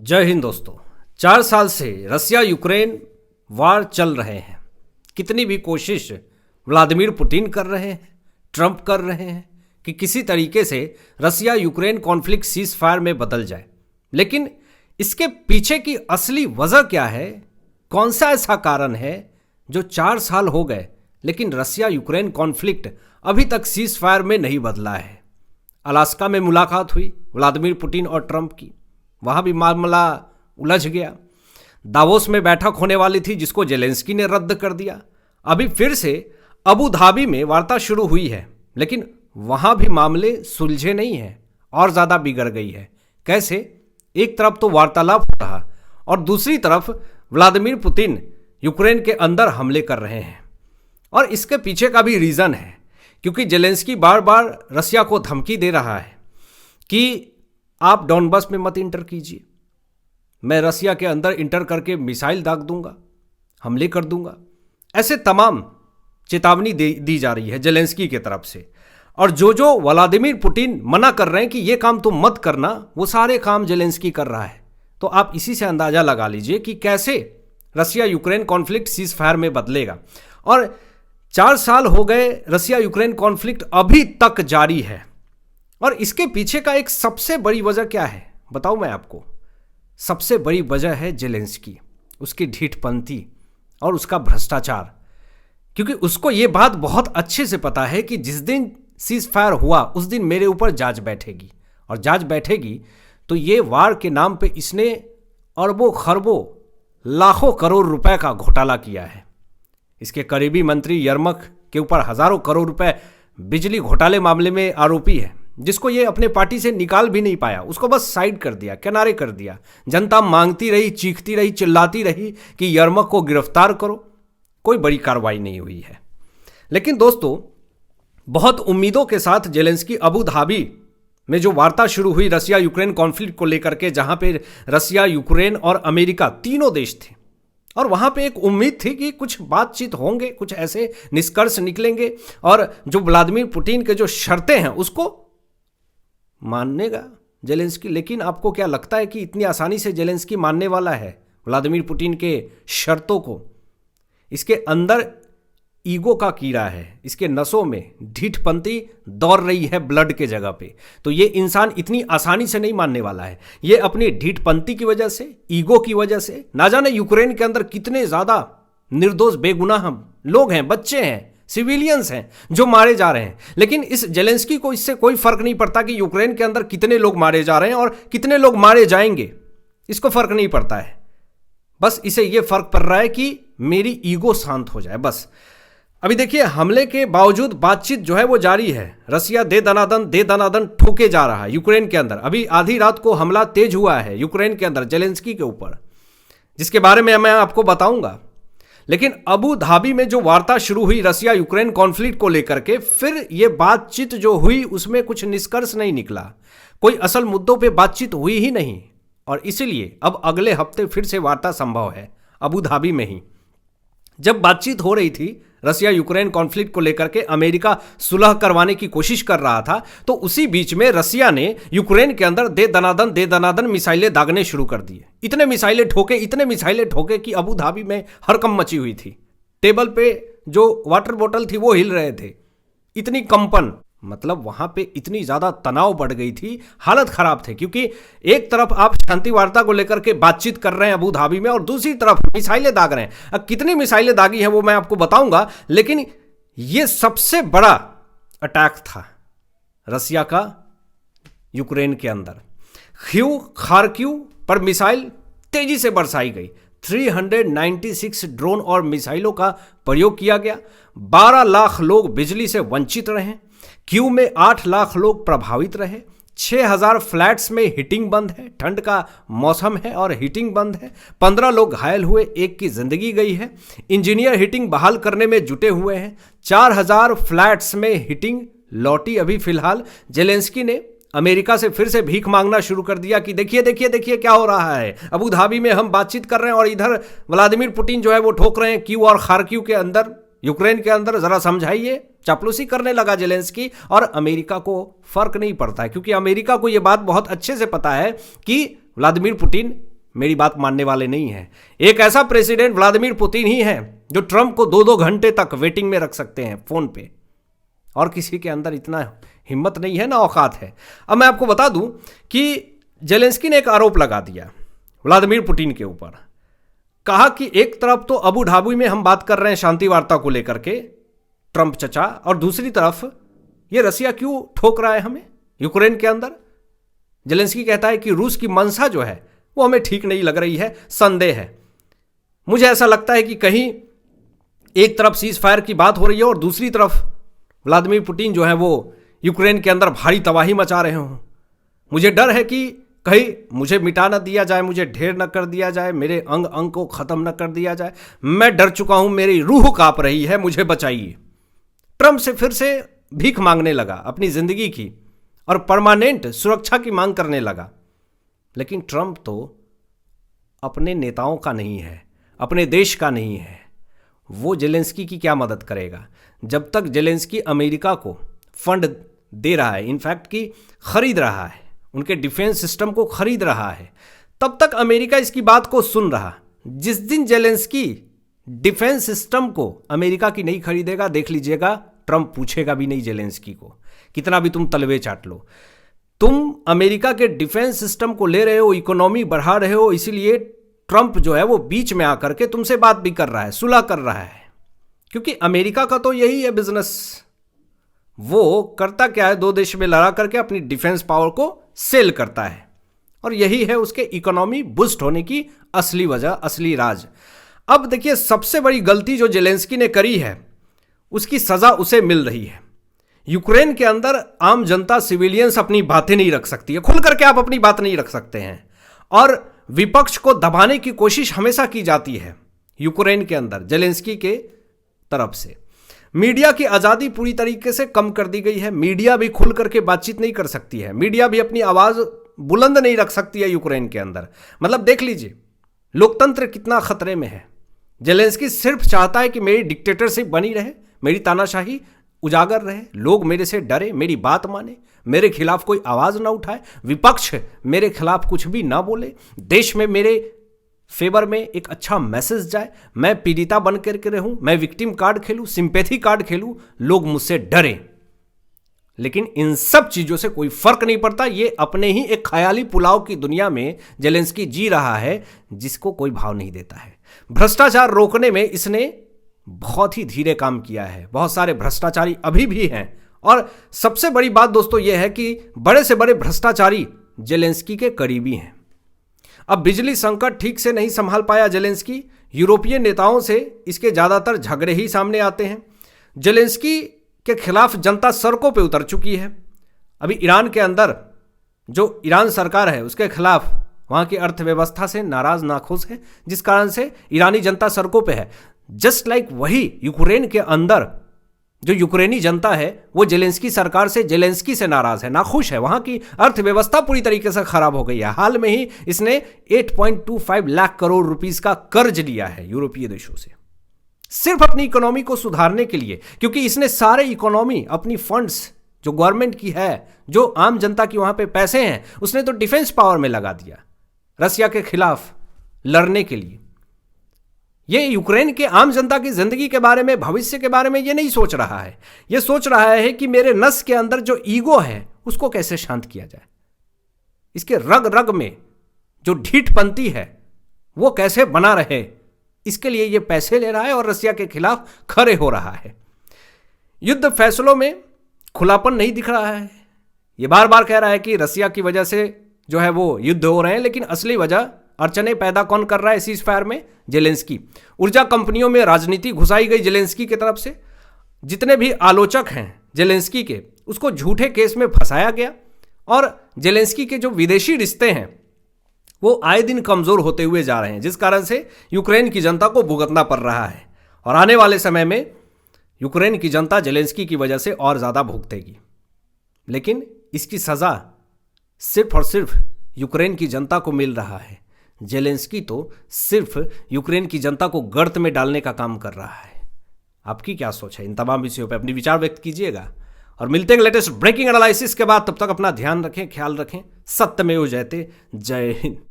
जय हिंद दोस्तों। 4 साल से रसिया यूक्रेन वार चल रहे हैं। कितनी भी कोशिश व्लादिमीर पुतिन कर रहे हैं, ट्रंप कर रहे हैं कि किसी तरीके से Russia Ukraine conflict ceasefire में बदल जाए, लेकिन इसके पीछे की असली वजह क्या है? कौन सा ऐसा कारण है जो 4 साल हो गए लेकिन रसिया यूक्रेन कॉन्फ्लिक्ट अभी तक सीज फायर में नहीं बदला है? अलास्का में मुलाकात हुई व्लादिमीर पुतिन और ट्रंप की, वहाँ भी मामला उलझ गया। दावोस में बैठक होने वाली थी जिसको जेलेंस्की ने रद्द कर दिया। अभी फिर से अबू धाबी में वार्ता शुरू हुई है, लेकिन वहाँ भी मामले सुलझे नहीं हैं और ज़्यादा बिगड़ गई है। कैसे? एक तरफ तो वार्तालाप हो रहा और दूसरी तरफ व्लादिमीर पुतिन यूक्रेन के अंदर हमले कर रहे हैं। और इसके पीछे का भी रीज़न है, क्योंकि जेलेंस्की बार बार रसिया को धमकी दे रहा है कि आप डॉनबस में मत इंटर कीजिए, मैं रसिया के अंदर इंटर करके मिसाइल दाग दूंगा, हमले कर दूंगा। ऐसे तमाम चेतावनी दी जा रही है जेलेंस्की की तरफ से। और जो व्लादिमीर पुतिन मना कर रहे हैं कि ये काम तुम मत करना, वो सारे काम जेलेंस्की कर रहा है। तो आप इसी से अंदाजा लगा लीजिए कि कैसे Russia Ukraine conflict ceasefire में बदलेगा। और 4 साल हो गए, रसिया यूक्रेन कॉन्फ्लिक्ट अभी तक जारी है। और इसके पीछे का एक सबसे बड़ी वजह क्या है बताऊं मैं आपको? सबसे बड़ी वजह है जेलेंस्की, उसकी ढीठपंथी और उसका भ्रष्टाचार। क्योंकि उसको ये बात बहुत अच्छे से पता है कि जिस दिन सीज फायर हुआ उस दिन मेरे ऊपर जांच बैठेगी, और जांच बैठेगी तो ये वार के नाम पे इसने अरबों खरबों लाखों करोड़ रुपए का घोटाला किया है। इसके करीबी मंत्री यरमक के ऊपर हजारों करोड़ रुपए बिजली घोटाले मामले में आरोपी है, जिसको ये अपने पार्टी से निकाल भी नहीं पाया। उसको बस साइड कर दिया, किनारे कर दिया। जनता मांगती रही, चीखती रही, चिल्लाती रही कि यरमक को गिरफ्तार करो। कोई बड़ी कार्रवाई नहीं हुई है। लेकिन दोस्तों, बहुत उम्मीदों के साथ जेलेंस्की अबू धाबी में जो वार्ता शुरू हुई रसिया यूक्रेन कॉन्फ्लिक्ट को लेकर के, जहां पे रसिया, यूक्रेन और अमेरिका तीनों देश थे, और वहां पे एक उम्मीद थी कि कुछ बातचीत होंगे, कुछ ऐसे निष्कर्ष निकलेंगे और जो व्लादिमीर पुतिन के जो शर्तें हैं उसको मानेगा जेलेंस्की। लेकिन आपको क्या लगता है कि इतनी आसानी से जेलेंस्की मानने वाला है व्लादिमीर पुतिन के शर्तों को? इसके अंदर ईगो का कीड़ा है, इसके नसों में ढीठपंथी दौड़ रही है ब्लड के जगह पे। तो ये इंसान इतनी आसानी से नहीं मानने वाला है। ये अपनी ढीठपंथी की वजह से, ईगो की वजह से, ना जाने यूक्रेन के अंदर कितने ज्यादा निर्दोष बेगुनाह लोग हैं, बच्चे हैं, सिविलियंस हैं जो मारे जा रहे हैं। लेकिन इस जेलेंस्की को इससे कोई फर्क नहीं पड़ता कि यूक्रेन के अंदर कितने लोग मारे जा रहे हैं और कितने लोग मारे जाएंगे। इसको फर्क नहीं पड़ता है। बस इसे यह फर्क पड़ रहा है कि मेरी ईगो शांत हो जाए, बस। अभी देखिए, हमले के बावजूद बातचीत जो है वो जारी है। रसिया दे दनादन ठोके जा रहा है यूक्रेन के अंदर। अभी आधी रात को हमला तेज हुआ है यूक्रेन के अंदर जेलेंस्की के ऊपर, जिसके बारे में मैं आपको बताऊंगा। लेकिन अबू धाबी में जो वार्ता शुरू हुई रसिया यूक्रेन कॉन्फ्लिक्ट को लेकर के, फिर ये बातचीत जो हुई उसमें कुछ निष्कर्ष नहीं निकला। कोई असल मुद्दों पे बातचीत हुई ही नहीं। और इसीलिए अब अगले हफ्ते फिर से वार्ता संभव है अबू धाबी में ही। जब बातचीत हो रही थी रसिया यूक्रेन कॉन्फ्लिक्ट को लेकर के, अमेरिका सुलह करवाने की कोशिश कर रहा था, तो उसी बीच में रसिया ने यूक्रेन के अंदर दे दनादन मिसाइलें दागने शुरू कर दिए। इतने मिसाइलें ठोके कि अबू धाबी में हड़कंप मची हुई थी। टेबल पे जो वाटर बोतल थी वो हिल रहे थे, इतनी कंपन। मतलब वहां पे इतनी ज्यादा तनाव बढ़ गई थी, हालत खराब थे। क्योंकि एक तरफ आप शांति वार्ता को लेकर के बातचीत कर रहे हैं अबू धाबी में, और दूसरी तरफ मिसाइलें दाग रहे हैं। अब कितनी मिसाइलें दागी हैं वो मैं आपको बताऊंगा, लेकिन ये सबसे बड़ा अटैक था रसिया का यूक्रेन के अंदर। खार्किव पर मिसाइल तेजी से बरसाई गई। 396 ड्रोन और मिसाइलों का प्रयोग किया गया। 12 लाख लोग बिजली से वंचित रहे। क्यू में 8 लाख लोग प्रभावित रहे। 6000 फ्लैट्स में हीटिंग बंद है, ठंड का मौसम है और हीटिंग बंद है। 15 लोग घायल हुए, एक की जिंदगी गई है। इंजीनियर हीटिंग बहाल करने में जुटे हुए हैं। 4000 फ्लैट्स में हीटिंग लौटी अभी फिलहाल। जेलेंस्की ने अमेरिका से फिर से भीख मांगना शुरू कर दिया कि देखिए क्या हो रहा है। अबू धाबी में हम बातचीत कर रहे हैं और इधर व्लादिमीर पुतिन जो है वो ठोक रहे हैं क्यू और खार्किव के अंदर, यूक्रेन के अंदर। जरा समझाइए। चापलूसी करने लगा जेलेंस्की। और अमेरिका को फर्क नहीं पड़ता है, क्योंकि अमेरिका को यह बात बहुत अच्छे से पता है कि व्लादिमीर पुतिन मेरी बात मानने वाले नहीं हैं। एक ऐसा प्रेसिडेंट व्लादिमीर पुतिन ही है जो ट्रंप को 2-2 घंटे तक वेटिंग में रख सकते हैं फोन पे, और किसी के अंदर इतना हिम्मत नहीं है, ना औकात है। अब मैं आपको बता दूं कि जेलेंस्की ने एक आरोप लगा दिया व्लादिमीर पुतिन के ऊपर। कहा कि एक तरफ तो अबू धाबी में हम बात कर रहे हैं शांति वार्ता को लेकर के, ट्रंप चचा, और दूसरी तरफ ये रसिया क्यों ठोक रहा है हमें यूक्रेन के अंदर। जेलेंस्की कहता है कि रूस की मंशा जो है वो हमें ठीक नहीं लग रही है, संदेह है। मुझे ऐसा लगता है कि कहीं एक तरफ सीज फायर की बात हो रही है और दूसरी तरफ व्लादिमीर पुतिन जो है वो यूक्रेन के अंदर भारी तबाही मचा रहे हों। मुझे डर है कि कहीं मुझे मिटा न दिया जाए, मुझे ढेर न कर दिया जाए, मेरे अंग अंग को ख़त्म न कर दिया जाए। मैं डर चुका हूं, मेरी रूह कांप रही है, मुझे बचाइए। ट्रंप से फिर से भीख मांगने लगा अपनी ज़िंदगी की और परमानेंट सुरक्षा की मांग करने लगा। लेकिन ट्रंप तो अपने नेताओं का नहीं है, अपने देश का नहीं है। वो जेलेंस्की की क्या मदद करेगा जब तक जेलेंस्की अमेरिका को फंड दे रहा है, इनफैक्ट कि खरीद रहा है, उनके डिफेंस सिस्टम को खरीद रहा है, तब तक अमेरिका इसकी बात को सुन रहा। जिस दिन जेलेंस्की डिफेंस सिस्टम को अमेरिका की नहीं खरीदेगा, देख लीजिएगा ट्रंप पूछेगा भी नहीं जेलेंस्की को, कितना भी तुम तलवे चाट लो। तुम अमेरिका के डिफेंस सिस्टम को ले रहे हो, इकोनॉमी बढ़ा रहे हो, इसीलिए ट्रंप जो है वो बीच में आकर के तुमसे बात भी कर रहा है, सुलह कर रहा है। क्योंकि अमेरिका का तो यही है बिजनेस। वो करता क्या है, 2 देश में लड़ा करके अपनी डिफेंस पावर को सेल करता है, और यही है उसके इकोनॉमी बूस्ट होने की असली वजह, असली राज। अब देखिए, सबसे बड़ी गलती जो जेलेंस्की ने करी है उसकी सजा उसे मिल रही है। यूक्रेन के अंदर आम जनता, सिविलियंस अपनी बातें नहीं रख सकती है, खुल करके आप अपनी बात नहीं रख सकते हैं, और विपक्ष को दबाने की कोशिश हमेशा की जाती है यूक्रेन के अंदर जेलेंस्की के तरफ से। मीडिया की आज़ादी पूरी तरीके से कम कर दी गई है। मीडिया भी खुल करके बातचीत नहीं कर सकती है, मीडिया भी अपनी आवाज़ बुलंद नहीं रख सकती है यूक्रेन के अंदर। मतलब देख लीजिए लोकतंत्र कितना खतरे में है। जेलेंस्की सिर्फ चाहता है कि मेरी डिक्टेटरशिप बनी रहे, मेरी तानाशाही उजागर रहे, लोग मेरे से डरे, मेरी बात माने, मेरे खिलाफ कोई आवाज़ ना उठाए, विपक्ष मेरे खिलाफ कुछ भी ना बोले, देश में मेरे फेवर में एक अच्छा मैसेज जाए, मैं पीड़िता बन करके रहूं, मैं विक्टिम कार्ड खेलूं, सिंपैथी कार्ड खेलूं, लोग मुझसे डरे। लेकिन इन सब चीज़ों से कोई फर्क नहीं पड़ता। ये अपने ही एक ख्याली पुलाव की दुनिया में जेलेंस्की जी रहा है जिसको कोई भाव नहीं देता है। भ्रष्टाचार रोकने में इसने बहुत ही धीरे काम किया है, बहुत सारे भ्रष्टाचारी अभी भी हैं, और सबसे बड़ी बात दोस्तों यह है कि बड़े से बड़े भ्रष्टाचारी जेलेंस्की के करीबी हैं। अब बिजली संकट ठीक से नहीं संभाल पाया जेलेंस्की, यूरोपीय नेताओं से इसके ज़्यादातर झगड़े ही सामने आते हैं। जेलेंस्की के खिलाफ जनता सड़कों पे उतर चुकी है। अभी ईरान के अंदर जो ईरान सरकार है उसके खिलाफ वहाँ की अर्थव्यवस्था से नाराज नाखुश है, जिस कारण से ईरानी जनता सड़कों पे है। जस्ट लाइक वही यूक्रेन के अंदर जो यूक्रेनी जनता है वो जेलेंस्की सरकार से, जेलेंस्की से नाराज है, नाखुश है। वहाँ की अर्थव्यवस्था पूरी तरीके से खराब हो गई है। हाल में ही इसने 8.25 लाख करोड़ रुपीस का कर्ज लिया है यूरोपीय देशों से, सिर्फ अपनी इकोनॉमी को सुधारने के लिए, क्योंकि इसने सारे इकोनॉमी अपनी फंड्स जो गवर्नमेंट की है, जो आम जनता की वहाँ पे पैसे हैं, उसने तो डिफेंस पावर में लगा दिया रसिया के खिलाफ लड़ने के लिए। ये यूक्रेन के आम जनता की जिंदगी के बारे में, भविष्य के बारे में ये नहीं सोच रहा है। ये सोच रहा है कि मेरे नस के अंदर जो ईगो है उसको कैसे शांत किया जाए, इसके रग रग में जो ढीठपंती है वो कैसे बना रहे, इसके लिए ये पैसे ले रहा है और रसिया के खिलाफ खड़े हो रहा है। युद्ध फैसलों में खुलापन नहीं दिख रहा है। ये बार बार कह रहा है कि रसिया की वजह से जो है वो युद्ध हो रहे हैं, लेकिन असली वजह अड़चने पैदा कौन कर रहा है सीज फायर में? जेलेंस्की। ऊर्जा कंपनियों में राजनीति घुसाई गई जेलेंस्की की तरफ से। जितने भी आलोचक हैं जेलेंस्की के, उसको झूठे केस में फंसाया गया, और जेलेंस्की के जो विदेशी रिश्ते हैं वो आए दिन कमज़ोर होते हुए जा रहे हैं, जिस कारण से यूक्रेन की जनता को भुगतना पड़ रहा है। और आने वाले समय में यूक्रेन की जनता जेलेंस्की की वजह से और ज़्यादा भुगतेगी। लेकिन इसकी सज़ा सिर्फ और सिर्फ यूक्रेन की जनता को मिल रहा है। जेलेंस्की तो सिर्फ यूक्रेन की जनता को गर्त में डालने का काम कर रहा है। आपकी क्या सोच है? इन तमाम विषयों पर अपनी विचार व्यक्त कीजिएगा, और मिलते हैं लेटेस्ट ब्रेकिंग एनालिसिस के बाद। तब तक अपना ध्यान रखें, ख्याल रखें। सत्यमेव जयते। जय हिंद।